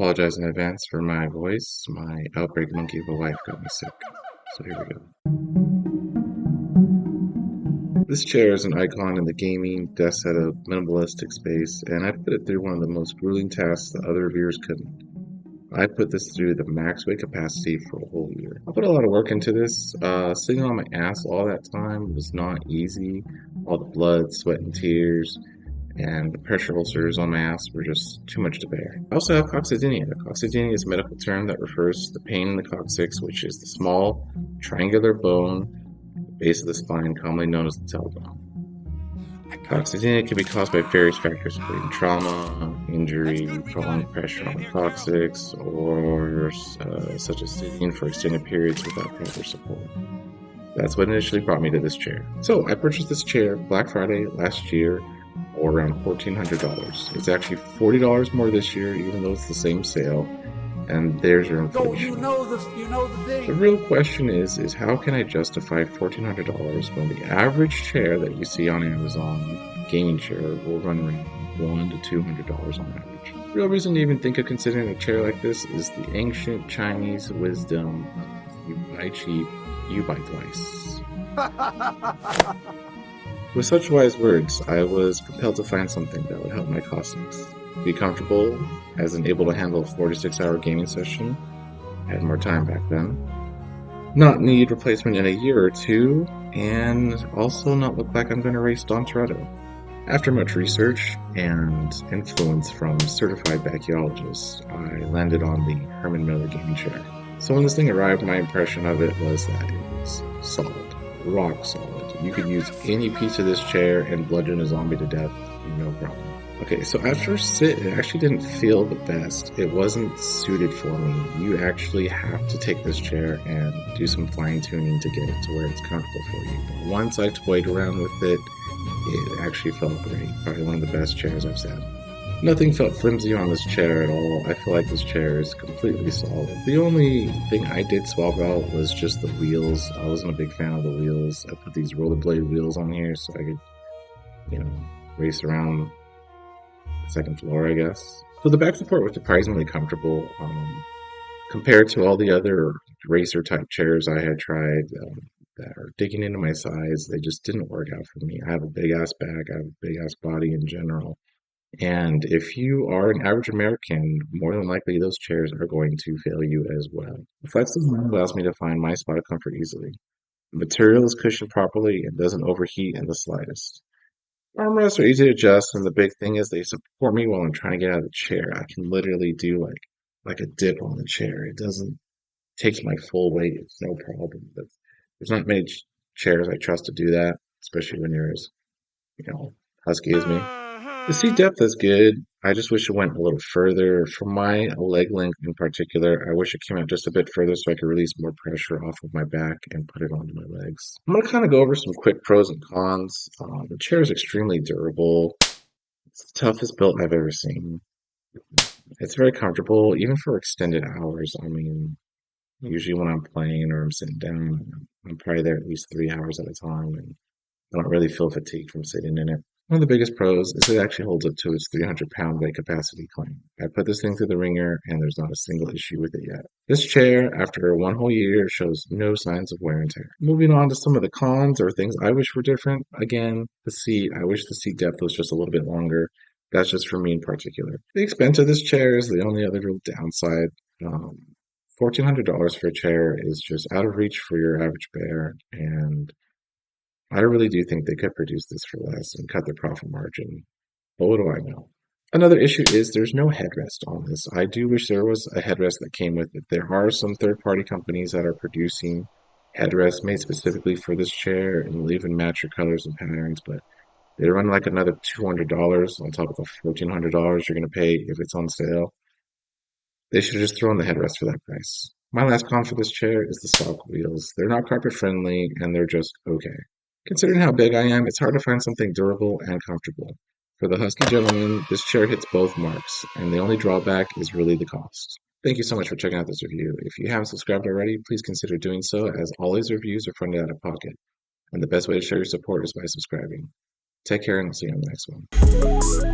Apologize in advance for my voice. My outbreak monkey of a wife got me sick. So here we go. This chair is an icon in the gaming, desk setup, minimalistic space, and I put it through one of the most grueling tasks that other reviewers couldn't. I put this through the max weight capacity for a whole year. I put a lot of work into this. Sitting on my ass all that time was not easy. All the blood, sweat, and tears, and the pressure ulcers on my ass were just too much to bear. I also have coccydynia. Coccydynia is a medical term that refers to the pain in the coccyx, which is the small, triangular bone at the base of the spine, commonly known as the tailbone. Coccydynia can be caused by various factors, including trauma, injury, prolonged pressure on the coccyx, or such as sitting for extended periods without proper support. That's what initially brought me to this chair. So I purchased this chair Black Friday last year, or around $1,400. It's actually $40 more this year, even though it's the same sale. And there's your inflation. You know the thing. The real question is how can I justify $1,400 when the average chair that you see on Amazon, gaming chair, will run around $100 to $200 on average? The real reason to even think of considering a chair like this is the ancient Chinese wisdom of you buy cheap, you buy twice. With such wise words, I was compelled to find something that would help my coccyx be comfortable, as and able to handle a 46-hour gaming session. I had more time back then. Not need replacement in a year or two, and also not look like I'm going to race Don Toretto. After much research and influence from certified backyologists, I landed on the Herman gaming chair. So when this thing arrived, my impression of it was that it was solid, rock solid. You could use any piece of this chair and bludgeon a zombie to death, no problem. Okay, so at first sit, it actually didn't feel the best. It wasn't suited for me. You actually have to take this chair and do some fine tuning to get it to where it's comfortable for you. But once I toyed around with it, it actually felt great. Probably one of the best chairs I've sat in. Nothing felt flimsy on this chair at all. I feel like this chair is completely solid. The only thing I did swap out was just the wheels. I wasn't a big fan of the wheels. I put these rollerblade wheels on here so I could, race around the second floor, I guess. So the back support was surprisingly comfortable. Compared to all the other racer type chairs I had tried that are digging into my size, they just didn't work out for me. I have a big ass back, I have a big ass body in general. And if you are an average American, more than likely those chairs are going to fail you as well. The flex design allows me to find my spot of comfort easily. The material is cushioned properly and doesn't overheat in the slightest. Armrests are easy to adjust, and the big thing is they support me while I'm trying to get out of the chair. I can literally do like a dip on the chair. It doesn't take my full weight. It's no problem. But there's not many chairs I trust to do that, especially when you're as, husky as me. The seat depth is good. I just wish it went a little further. For my leg length in particular, I wish it came out just a bit further so I could release more pressure off of my back and put it onto my legs. I'm going to kind of go over some quick pros and cons. The chair is extremely durable. It's the toughest built I've ever seen. It's very comfortable, even for extended hours. I mean, usually when I'm playing or I'm sitting down, I'm probably there at least 3 hours at a time, and I don't really feel fatigued from sitting in it. One of the biggest pros is it actually holds up to its 300-pound weight capacity claim. I put this thing through the ringer, and there's not a single issue with it yet. This chair, after one whole year, shows no signs of wear and tear. Moving on to some of the cons or things I wish were different. Again, the seat. I wish the seat depth was just a little bit longer. That's just for me in particular. The expense of this chair is the only other real downside. $1,400 for a chair is just out of reach for your average bear, and I really do think they could produce this for less and cut their profit margin. But what do I know? Another issue is there's no headrest on this. I do wish there was a headrest that came with it. There are some third-party companies that are producing headrests made specifically for this chair and will even match your colors and patterns, but they run like another $200 on top of the $1,400 you're going to pay if it's on sale. They should just throw in the headrest for that price. My last con for this chair is the stock wheels. They're not carpet friendly and they're just okay. Considering how big I am, it's hard to find something durable and comfortable. For the husky gentleman, this chair hits both marks, and the only drawback is really the cost. Thank you so much for checking out this review. If you haven't subscribed already, please consider doing so, as all these reviews are funded out of pocket, and the best way to show your support is by subscribing. Take care, and I'll see you on the next one.